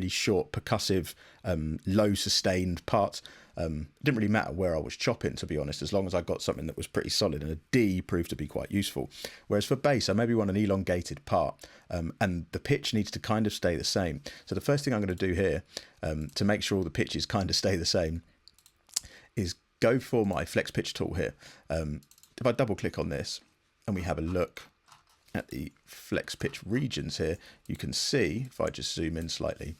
really short, percussive, low sustained parts. It didn't really matter where I was chopping, to be honest, as long as I got something that was pretty solid, and a D proved to be quite useful. Whereas for bass, I maybe want an elongated part, and the pitch needs to kind of stay the same. So the first thing I'm going to do here, to make sure all the pitches kind of stay the same, is go for my flex pitch tool here. If I double click on this and we have a look at the flex pitch regions here, you can see, if I just zoom in slightly,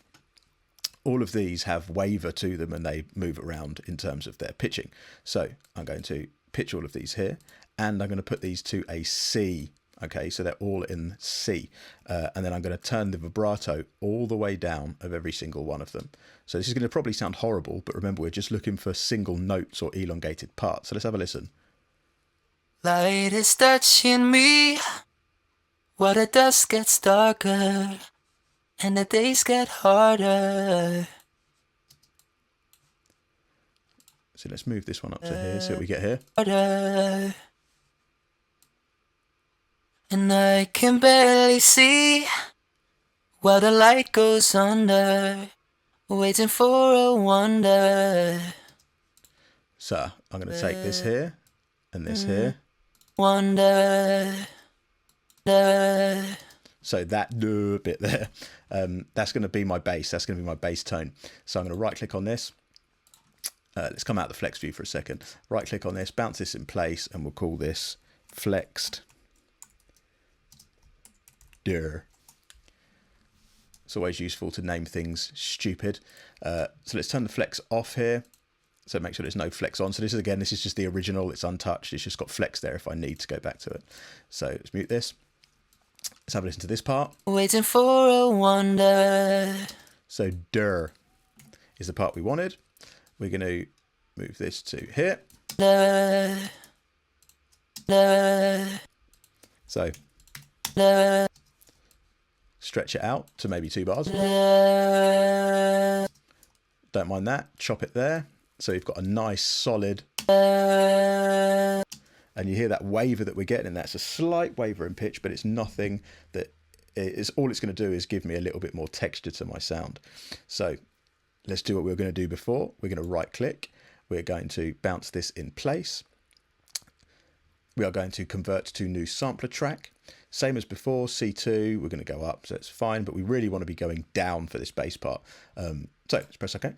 all of these have waver to them and they move around in terms of their pitching. So I'm going to pitch all of these here, and I'm going to put these to a C. Okay, so they're all in C. And then I'm going to turn the vibrato all the way down of every single one of them. So this is going to probably sound horrible, but remember, we're just looking for single notes or elongated parts. So let's have a listen. Light is touching me, while the dusk gets darker and the days get harder. So let's move this one up to here, see what we get here. Harder. And I can barely see while the light goes under, waiting for a wonder. So I'm going to take this here and this here. Wonder. So that bit there, that's going to be my bass. That's going to be my bass tone. So I'm going to right click on this. Let's come out of the flex view for a second. Right click on this, bounce this in place, and we'll call this flexed. It's always useful to name things stupid. So let's turn the flex off here. So make sure there's no flex on. So this is just the original. It's untouched. It's just got flex there if I need to go back to it. So let's mute this. Let's have a listen to this part. Waiting for a wonder. So der is the part we wanted. We're going to move this to here. So stretch it out to maybe 2 bars. Don't mind that. Chop it there. So you've got a nice solid, and you hear that waver that we're getting in that. It's a slight waver in pitch, but it's nothing that is, all it's going to do is give me a little bit more texture to my sound. So let's do what we were going to do before. We're going to right click. We're going to bounce this in place. We are going to convert to new sampler track. Same as before, C2, we're going to go up, so it's fine, but we really want to be going down for this bass part. So let's press OK.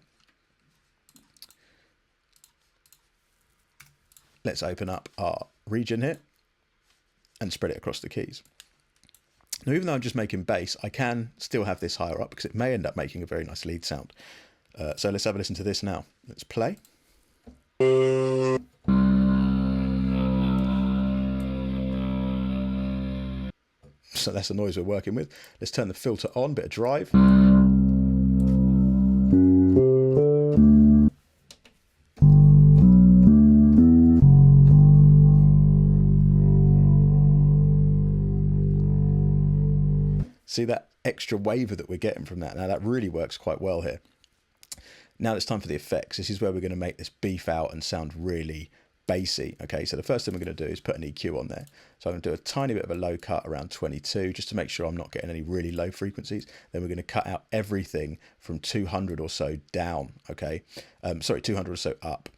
Let's open up our region here and spread it across the keys. Now, even though I'm just making bass, I can still have this higher up because it may end up making a very nice lead sound. So let's have a listen to this now. Let's play. So that's the noise we're working with. Let's turn the filter on, bit of drive. See that extra waver that we're getting from that? Now that really works quite well here. Now it's time for the effects. This is where we're going to make this beef out and sound really bassy. Okay, so the first thing we're going to do is put an EQ on there. So I'm going to do a tiny bit of a low cut around 22, just to make sure I'm not getting any really low frequencies. Then we're going to cut out everything from 200 or so down. Okay, sorry, 200 or so up.